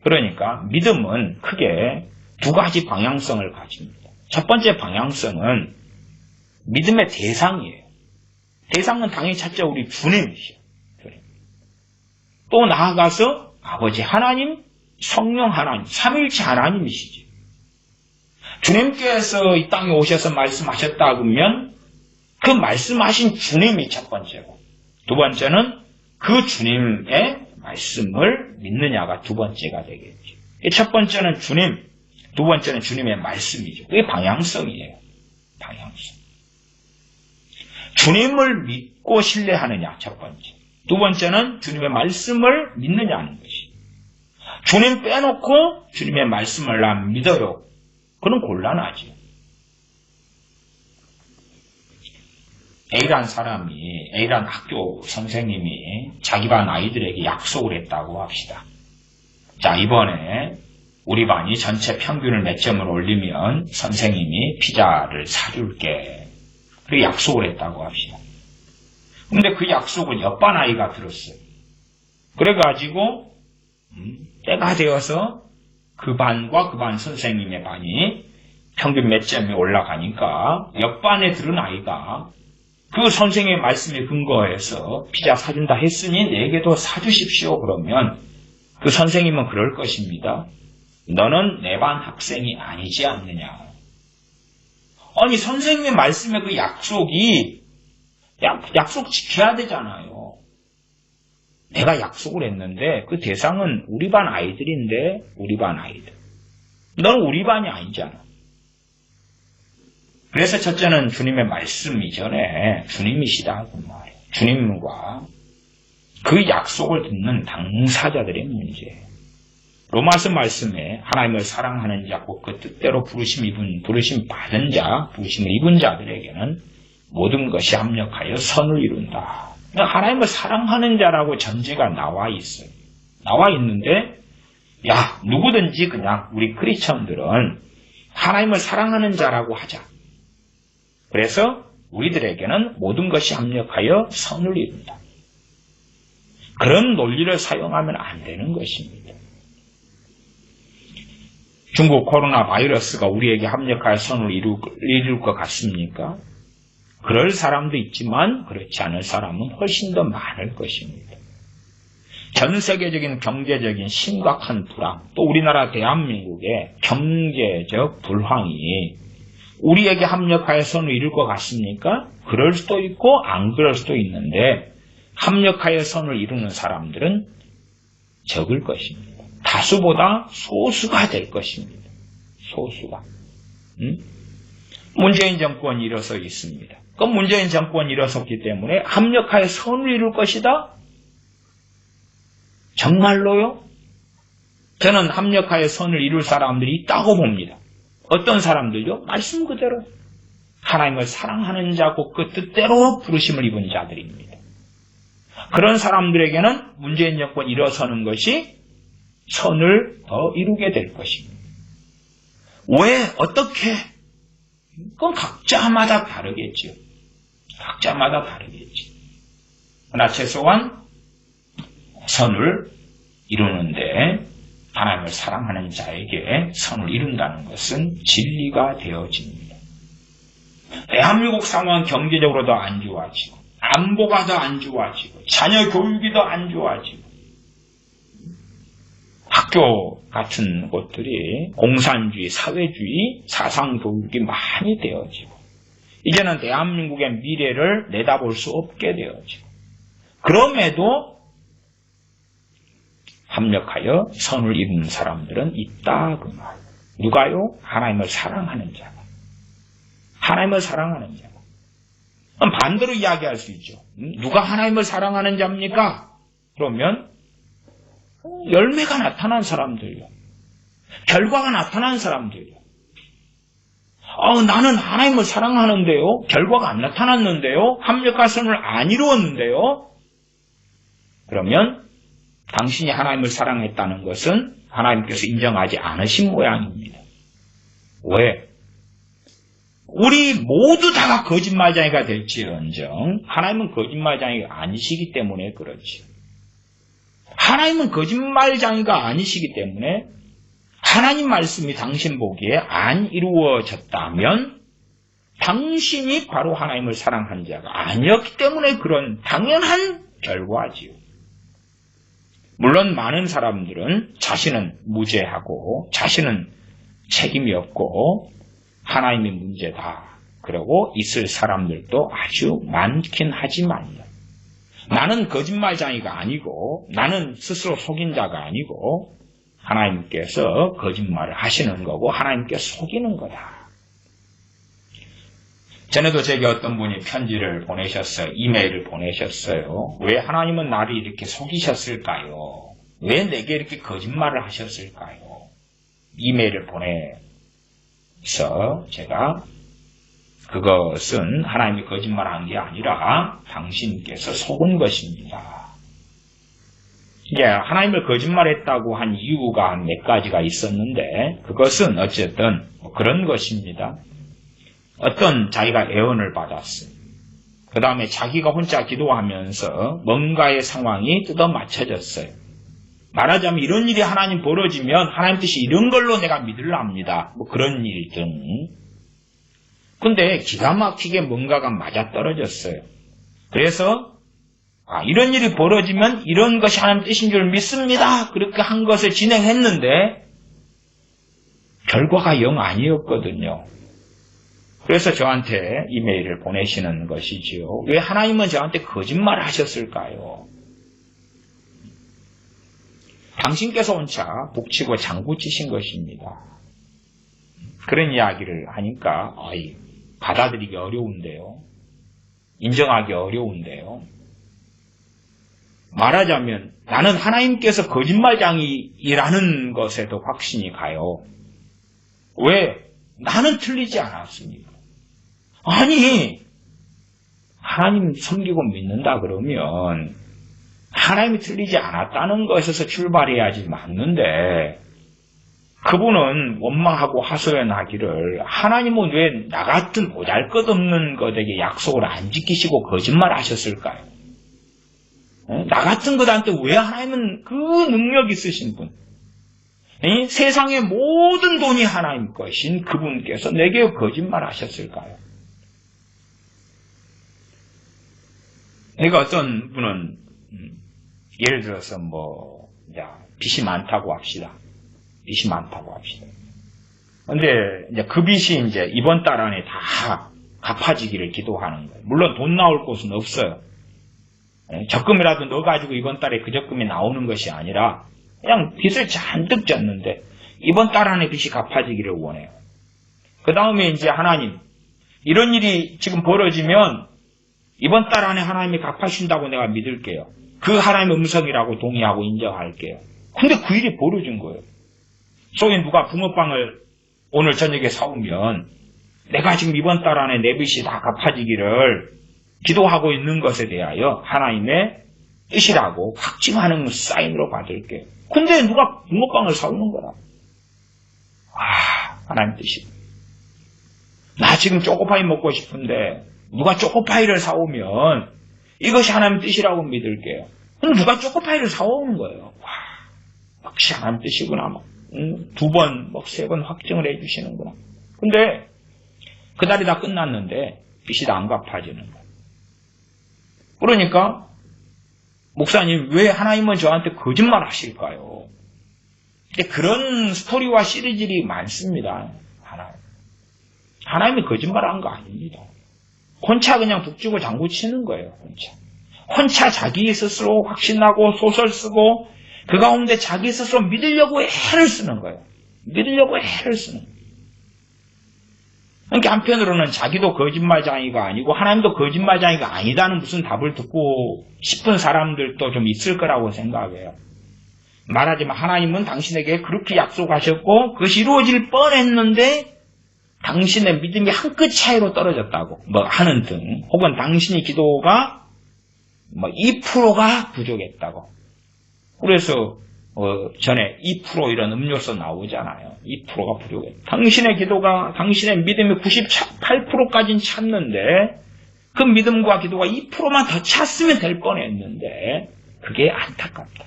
그러니까 믿음은 크게 두 가지 방향성을 가집니다. 첫 번째 방향성은 믿음의 대상이에요. 대상은 당연히 첫째 우리 주님이시죠. 주님. 또 나아가서 아버지 하나님, 성령 하나님, 삼위일체 하나님이시지. 주님께서 이 땅에 오셔서 말씀하셨다 그러면 그 말씀하신 주님이 첫 번째고, 두 번째는 그 주님의 말씀을 믿느냐가 두 번째가 되겠죠. 첫 번째는 주님, 두 번째는 주님의 말씀이죠. 그게 방향성이에요. 방향성. 주님을 믿고 신뢰하느냐, 첫 번째. 두 번째는 주님의 말씀을 믿느냐는 것이. 주님 빼놓고 주님의 말씀을 난 믿어요. 그건 곤란하지. A란 사람이, A란 학교 선생님이 자기 반 아이들에게 약속을 했다고 합시다. 자, 이번에 우리 반이 전체 평균을 몇 점을 올리면 선생님이 피자를 사줄게. 그렇게 약속을 했다고 합시다. 근데 그 약속은 옆반 아이가 들었어요. 그래가지고 때가 되어서 그 반과 그 반 선생님의 반이 평균 몇 점이 올라가니까 옆반에 들은 아이가 그 선생님의 말씀에 근거해서 피자 사준다 했으니 내게도 사주십시오. 그러면 그 선생님은 그럴 것입니다. 너는 내 반 학생이 아니지 않느냐. 아니 선생님의 말씀에 그 약속이 약속 지켜야 되잖아요. 내가 약속을 했는데 그 대상은 우리 반 아이들인데 우리 반 아이들. 너는 우리 반이 아니잖아. 그래서 첫째는 주님의 말씀 이전에 주님이시다 그 말이에요. 주님과 그 약속을 듣는 당사자들의 문제예요. 로마서 말씀에 하나님을 사랑하는 자고 그 뜻대로 부르심 받은 자, 부르심을 입은 자들에게는 모든 것이 합력하여 선을 이룬다. 하나님을 사랑하는 자라고 전제가 나와 있어요. 나와 있는데, 야, 누구든지 그냥 우리 크리스천들은 하나님을 사랑하는 자라고 하자. 그래서 우리들에게는 모든 것이 합력하여 선을 이룬다. 그런 논리를 사용하면 안 되는 것입니다. 중국 코로나 바이러스가 우리에게 합력하여 선을 이룰 것 같습니까? 그럴 사람도 있지만 그렇지 않은 사람은 훨씬 더 많을 것입니다. 전 세계적인 경제적인 심각한 불황, 또 우리나라 대한민국의 경제적 불황이 우리에게 합력하여 선을 이룰 것 같습니까? 그럴 수도 있고 안 그럴 수도 있는데 합력하여 선을 이루는 사람들은 적을 것입니다. 다수보다 소수가 될 것입니다. 소수가. 문재인 정권이 일어서 있습니다. 그 문재인 정권이 일어섰기 때문에 합력하여 선을 이룰 것이다? 정말로요? 저는 합력하여 선을 이룰 사람들이 있다고 봅니다. 어떤 사람들요? 말씀 그대로 하나님을 사랑하는 자고 그 뜻대로 부르심을 입은 자들입니다. 그런 사람들에게는 문재인 정권이 일어서는 것이 선을 더 이루게 될 것입니다. 왜? 어떻게? 그건 각자마다 다르겠죠. 각자마다 다르겠지. 그러나 최소한 선을 이루는데 하나님을 사랑하는 자에게 선을 이룬다는 것은 진리가 되어집니다. 대한민국 상황 경제적으로 더 안 좋아지고 안보가 더 안 좋아지고 자녀 교육이 더 안 좋아지고 학교 같은 곳들이 공산주의, 사회주의, 사상교육이 많이 되어지고 이제는 대한민국의 미래를 내다볼 수 없게 되어지고 그럼에도 합력하여 선을 이루는 사람들은 있다 그 말. 누가요? 하나님을 사랑하는 자가. 하나님을 사랑하는 자가. 그럼 반대로 이야기할 수 있죠. 누가 하나님을 사랑하는 자입니까? 그러면 열매가 나타난 사람들요. 결과가 나타난 사람들요. 나는 하나님을 사랑하는데요. 결과가 안 나타났는데요. 합력과 선을 안 이루었는데요. 그러면 당신이 하나님을 사랑했다는 것은 하나님께서 인정하지 않으신 모양입니다. 왜? 우리 모두 다가 거짓말쟁이가 될지언정 하나님은 거짓말쟁이가 아니시기 때문에 그렇지. 하나님은 거짓말쟁이가 아니시기 때문에 하나님 말씀이 당신 보기에 안 이루어졌다면 당신이 바로 하나님을 사랑한 자가 아니었기 때문에 그런 당연한 결과지요. 물론 많은 사람들은 자신은 무죄하고 자신은 책임이 없고 하나님의 문제다. 그러고 있을 사람들도 아주 많긴 하지만요. 나는 거짓말쟁이가 아니고 나는 스스로 속인 자가 아니고 하나님께서 거짓말을 하시는 거고 하나님께 속이는 거다. 전에도 제게 어떤 분이 편지를 보내셨어요. 이메일을 보내셨어요. 왜 하나님은 나를 이렇게 속이셨을까요? 왜 내게 이렇게 거짓말을 하셨을까요? 이메일을 보내서 제가 그것은 하나님이 거짓말한 게 아니라 당신께서 속은 것입니다. 이게 하나님을 거짓말했다고 한 이유가 몇 가지가 있었는데 그것은 어쨌든 그런 것입니다. 어떤 자기가 애언을 받았어요. 그 다음에 자기가 혼자 기도하면서 뭔가의 상황이 뜯어 맞춰졌어요. 말하자면 이런 일이 하나님 벌어지면 하나님 뜻이 이런 걸로 내가 믿으랍니다. 뭐 그런 일 등. 근데 기가 막히게 뭔가가 맞아떨어졌어요. 그래서 이런 일이 벌어지면 이런 것이 하나님 뜻인 줄 믿습니다. 그렇게 한 것을 진행했는데 결과가 영 아니었거든요. 그래서 저한테 이메일을 보내시는 것이지요. 왜 하나님은 저한테 거짓말을 하셨을까요? 당신께서 혼자 북치고 장구치신 것입니다. 그런 이야기를 하니까 받아들이기 어려운데요. 인정하기 어려운데요. 말하자면 나는 하나님께서 거짓말쟁이라는 것에도 확신이 가요. 왜? 나는 틀리지 않았습니까? 아니, 하나님 섬기고 믿는다 그러면 하나님이 틀리지 않았다는 것에서 출발해야지 맞는데 그분은 원망하고 하소연하기를 하나님은 왜 나 같은 보잘것없는 것에게 약속을 안 지키시고 거짓말 하셨을까요? 나 같은 것한테 왜 하나님은 그 능력 있으신 분, 세상의 모든 돈이 하나님 것인 그분께서 내게 거짓말 하셨을까요? 그러니까 어떤 분은 예를 들어서 빚이 많다고 합시다. 빚이 많다고 합시다. 근데 이제 그 빚이 이제 이번 달 안에 다 갚아지기를 기도하는 거예요. 물론 돈 나올 곳은 없어요. 적금이라도 넣어가지고 이번 달에 그 적금이 나오는 것이 아니라 그냥 빚을 잔뜩 졌는데 이번 달 안에 빚이 갚아지기를 원해요. 그 다음에 이제 하나님, 이런 일이 지금 벌어지면 이번 달 안에 하나님이 갚아준다고 내가 믿을게요. 그 하나님의 음성이라고 동의하고 인정할게요. 근데 그 일이 벌어진 거예요. 소위 누가 붕어빵을 오늘 저녁에 사오면 내가 지금 이번 달 안에 내 빚이 다 갚아지기를 기도하고 있는 것에 대하여 하나님의 뜻이라고 확증하는 사인으로 받을게요. 근데 누가 붕어빵을 사오는 거야. 하나님 뜻이. 나 지금 초코파이 먹고 싶은데 누가 초코파이를 사오면 이것이 하나님 뜻이라고 믿을게요. 그럼 누가 초코파이를 사오는 거예요. 와, 역시 하나님 뜻이구나. 두 번, 세 번 확증을 해주시는구나. 근데 그날이 다 끝났는데 빚이 다 안 갚아지는 거예요. 그러니까 목사님, 왜 하나님은 저한테 거짓말 하실까요? 그런 스토리와 시리즈들이 많습니다. 하나님이 거짓말한 거 아닙니다. 혼자 그냥 북치고 장구 치는 거예요. 혼자 자기 스스로 확신하고 소설 쓰고 그 가운데 자기 스스로 믿으려고 애를 쓰는 거예요. 믿으려고 애를 쓰는 거예요. 그러니까 한편으로는 자기도 거짓말장이가 아니고 하나님도 거짓말장이가 아니다는 무슨 답을 듣고 싶은 사람들도 좀 있을 거라고 생각해요. 말하자면 하나님은 당신에게 그렇게 약속하셨고 그것이 이루어질 뻔했는데 당신의 믿음이 한 끗 차이로 떨어졌다고 하는 등, 혹은 당신의 기도가 2%가 부족했다고. 그래서 전에 2% 이런 음료수 나오잖아요. 2%가 부족했다. 당신의 기도가, 당신의 믿음이 98%까지는 찼는데 그 믿음과 기도가 2%만 더 찼으면 될 뻔했는데 그게 안타깝다.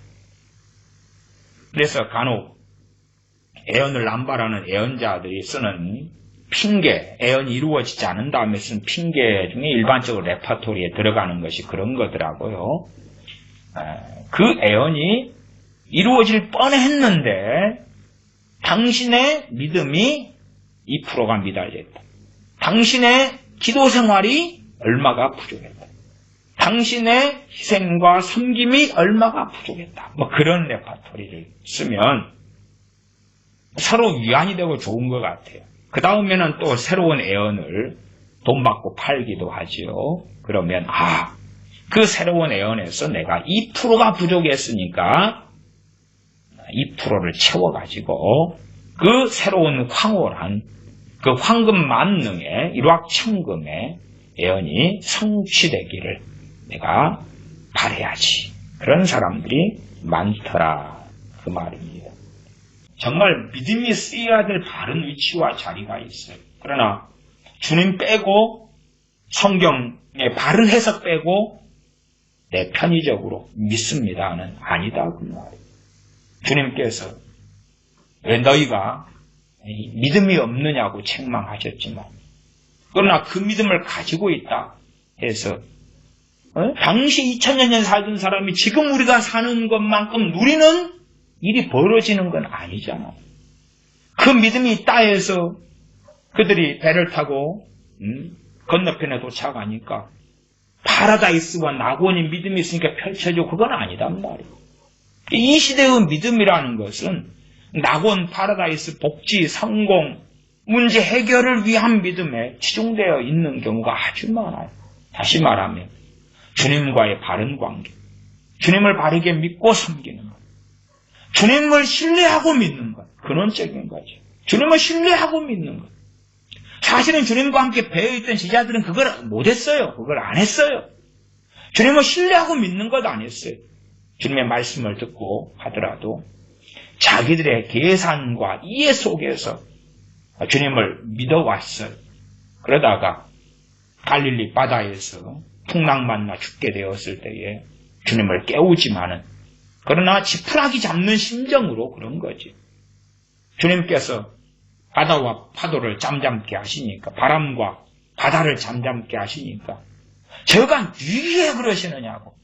그래서 간혹 애언을 남발하는 애언자들이 쓰는 핑계, 애언이 이루어지지 않은 다음에 쓴 핑계 중에 일반적으로 레퍼토리에 들어가는 것이 그런 거더라고요. 그 애언이 이루어질 뻔했는데 당신의 믿음이 2%가 미달됐다. 당신의 기도 생활이 얼마가 부족했다. 당신의 희생과 섬김이 얼마가 부족했다. 그런 레퍼토리를 쓰면 서로 위안이 되고 좋은 것 같아요. 그 다음에는 또 새로운 애언을 돈 받고 팔기도 하지요. 그러면 그 새로운 애언에서 내가 2%가 부족했으니까 2%를 채워가지고 그 새로운 황홀한 그 황금 만능의 일확천금의 애언이 성취되기를 내가 바라야지. 그런 사람들이 많더라. 그 말입니다. 정말 믿음이 쓰여야 될 바른 위치와 자리가 있어요. 그러나 주님 빼고 성경의 바른 해석 빼고 내 편의적으로 믿습니다는 아니다. 그 말이에요. 주님께서 왜 너희가 믿음이 없느냐고 책망하셨지만 그러나 그 믿음을 가지고 있다 해서 당시 2000년 전 살던 사람이 지금 우리가 사는 것만큼 누리는 일이 벌어지는 건 아니잖아. 그 믿음이 있다 해서 그들이 배를 타고 건너편에 도착하니까 파라다이스와 낙원이 믿음이 있으니까 펼쳐지고 그건 아니단 말이에요. 이 시대의 믿음이라는 것은 낙원, 파라다이스, 복지, 성공, 문제 해결을 위한 믿음에 치중되어 있는 경우가 아주 많아요. 다시 말하면 주님과의 바른 관계, 주님을 바르게 믿고 섬기는 것, 주님을 신뢰하고 믿는 것, 근원적인 거죠. 주님을 신뢰하고 믿는 것. 사실은 주님과 함께 배어있던 제자들은 그걸 못했어요. 그걸 안 했어요. 주님을 신뢰하고 믿는 것 안 했어요. 주님의 말씀을 듣고 하더라도 자기들의 계산과 이해 속에서 주님을 믿어왔어요. 그러다가 갈릴리 바다에서 풍랑 만나 죽게 되었을 때에 주님을 깨우지만은 그러나 지푸라기 잡는 심정으로 그런 거지. 주님께서 바다와 파도를 잠잠케 하시니까, 바람과 바다를 잠잠케 하시니까 저가 왜 그러시느냐고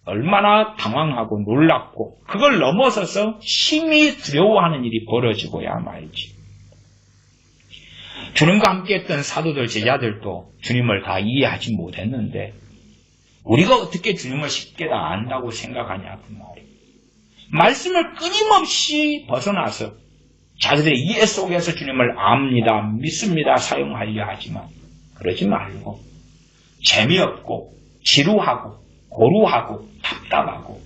얼마나 당황하고 놀랍고 그걸 넘어서서 심히 두려워하는 일이 벌어지고야 말이지. 주님과 함께했던 사도들, 제자들도 주님을 다 이해하지 못했는데 우리가 어떻게 주님을 쉽게 다 안다고 생각하냐 그 말이에요. 말씀을 끊임없이 벗어나서 자기들의 이해 속에서 주님을 압니다, 믿습니다 사용하려 하지만 그러지 말고 재미없고 지루하고 고루하고 답답하고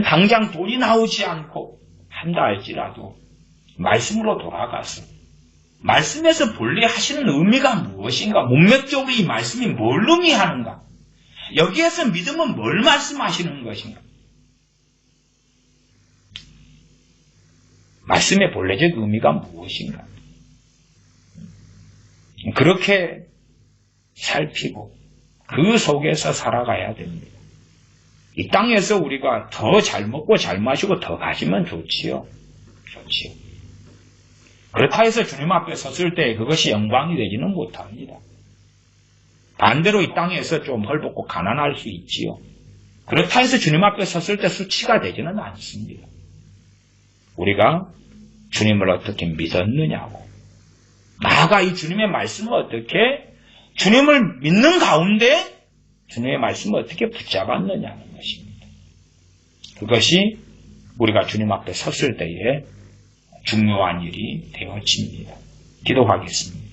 당장 돈이 나오지 않고 한다 할지라도 말씀으로 돌아가서 말씀에서 본래 하시는 의미가 무엇인가, 문맥적으로 이 말씀이 뭘 의미하는가, 여기에서 믿음은 뭘 말씀하시는 것인가, 말씀의 본래적 의미가 무엇인가, 그렇게 살피고 그 속에서 살아가야 됩니다. 이 땅에서 우리가 더 잘 먹고 잘 마시고 더 가지면 좋지요. 좋지요. 그렇다 해서 주님 앞에 섰을 때 그것이 영광이 되지는 못합니다. 반대로 이 땅에서 좀 헐벗고 가난할 수 있지요. 그렇다 해서 주님 앞에 섰을 때 수치가 되지는 않습니다. 우리가 주님을 어떻게 믿었느냐고, 나아가 이 주님의 말씀을 어떻게, 주님을 믿는 가운데 주님의 말씀을 어떻게 붙잡았느냐는 것입니다. 그것이 우리가 주님 앞에 섰을 때에 중요한 일이 되어집니다. 기도하겠습니다.